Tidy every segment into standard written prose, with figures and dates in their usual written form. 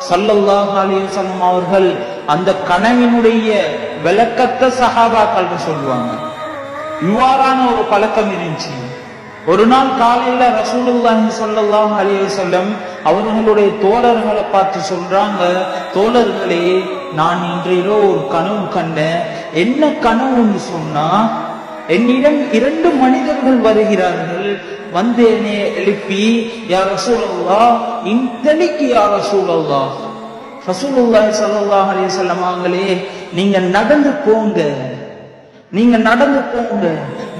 ஸல்லல்லாஹு அலைஹி வஸல்லம் அவர்கள் அந்த கனவினுடைய விளக்கத்தை சஹாபாக்கள் சொல்லுவாங்க. இவ்வாறான ஒரு பழக்கம் இருந்துச்சு. ஒரு நாள் காலையில ரசூலுல்லாஹி ஸல்லல்லாஹு அலைஹி வஸல்லம் அவர்களுடைய தோழர்களை பார்த்து சொல்றாங்க, தோழர்களே, நான் இன்றைய ஒரு கனவு கண்டேன். என்ன கனவுன்னு சொன்னா, என்னிடம் 2 மனிதர்கள் வருகிறார்கள். வந்து என்னை எழுப்பி, யா ரசூலல்லாஹ் இன்தலிக்கு யா ரசூலல்லாஹ், ரசூலுல்லாஹி ஸல்லல்லாஹு அலைஹி வஸல்லம் அவங்களே, நீங்க நடந்து போங்க, நீங்க நடந்து போங்க.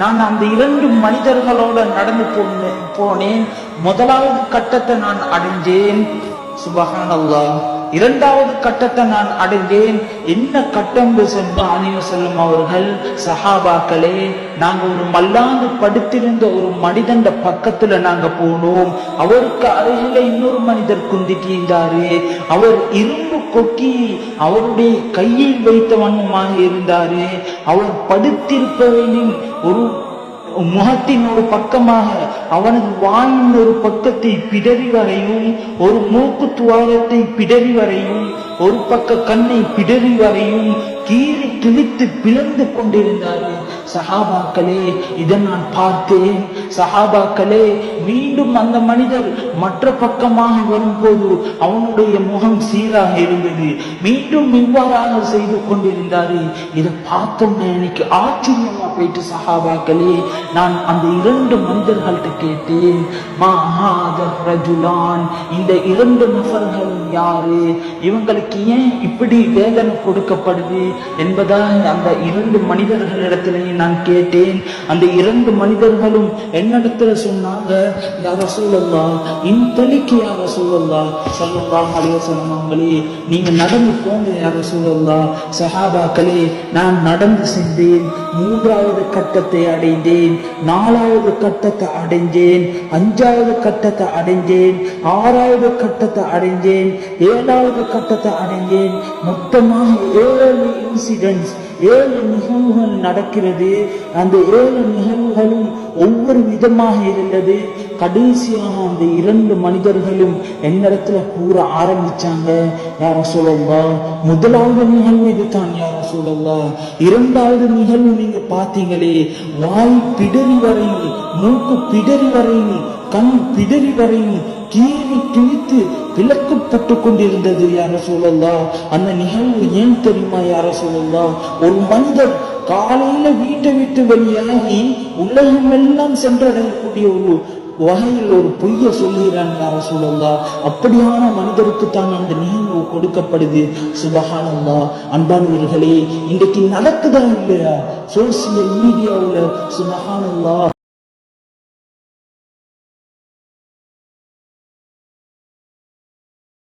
நான் அந்த 2 மனிதர்களோட நடந்து போனேன். முதலாவது கட்டத்தை நான் அடைஞ்சேன். சுபஹானல்லாஹ். 2வது கட்டத்தை நான் அடைந்தேன். என்ன கட்டம் செல்லும் அவர்கள், சஹாபாக்களே, நாங்க ஒரு மல்லாந்து படுத்திருந்த ஒரு மனிதன் பக்கத்துல நாங்க போனோம். அவருக்கு அருகில இன்னொரு மனிதர் குந்திட்டு இருந்தாரு. அவர் இரும்பு கொக்கி அவருடைய கையில் வைத்த வண்ணமாக இருந்தாரு. அவர் படுத்திருப்பவனின் ஒரு முகத்தின் ஒரு பக்கமாக அவனது வாயின் ஒரு பக்கத்தை பிடரி வரையும், ஒரு மூக்கு துவாரத்தை பிடரி வரையும், ஒரு பக்க கண்ணை பிடரி வரையும் கீறி கிழித்து பிளந்து கொண்டிருந்தாரு. சஹாபாக்களே, இதை நான் பார்த்தேன். சஹாபாக்களே, மீண்டும் அந்த மனிதர் மற்ற பக்கமாக வரும்போது அவனுடைய முகம் சீராக இருந்தது. மீண்டும் இவ்வாறாக செய்து கொண்டிருந்தாரு. இதை பார்த்தோம்னா எனக்கு ஆச்சரியமா போயிட்டு, சஹாபாக்களே, நான் அந்த 2 மனிதர்கள்ட்ட கேட்டேன், ரஜுலான், இந்த 2 நபர்களும் யாரு, இவங்களுக்கு ஏன் இப்படி வேதனை கொடுக்கப்படுது என்பதாக அந்த 2 மனிதர்களிடத்திலேயே நான் கேட்டேன். அந்த 2 மனிதர்களும் என்னிடத்துல சொன்னாங்க, யா ரசூலல்லாஹ் இன்தலிக்கு யா ரசூலல்லாஹ் ஸல்லல்லாஹு அலைஹி வஸல்லம் அவங்களே, நீங்க நடந்து போங்க யா ரசூலல்லாஹ். சஹாபாக்களே, நான் நடந்து சென்றேன். 3வது கட்டத்தை அடைந்தேன், 4வது கட்டத்தை அடைஞ்சேன், 5வது கட்டத்தை அடைஞ்சேன், 6வது கட்டத்தை அடைஞ்சேன், 7வது கட்டத்தை அடைஞ்சேன். மொத்தமாக 7 இன்சிடென்ட்ஸ், 7 நிகழ்வுகள் நடக்கிறது. அந்த 7 நிகழ்வுகளும் ஒவ்வொரு விதமாக இருந்தது. கடைசியாக அந்த 2 மனிதர்களும் என்னிடத்துல கூற ஆரம்பிச்சாங்க, யா ரசூலல்லாஹ், முதலாவது நிகழ்வு இதுதான் யா ரசூலல்லாஹ். 2வது நிகழ்வு நீங்க பாத்தீங்களே, வாய் பிடரி வரையும், மூக்கு பிடரி வரையும், கண் பிடரி வரையும் கீறி கிழித்து விளக்கப்பட்டு கொண்டிருந்தது யா ரசூலல்லாஹ். அந்த நிகழ்வு ஏன் தெரியுமா யா ரசூலல்லாஹ்? ஒரு மனிதர் காலையில வீட்டை விட்டு வெளியாகி உலகம் எல்லாம் சென்றடையக்கூடிய ஒரு வகையில் ஒரு பொய்ய சொல்லுகிறான் யா ரசூலல்லாஹ். அப்படியான மனிதருக்கு தான் அந்த நிகழ்வு கொடுக்கப்படுது. சுபஹானல்லாஹ். அன்பானவர்களே, இன்றைக்கு நடக்குதா இல்லையா சோசியல் மீடியாவில்? சுபஹானல்லாஹ்.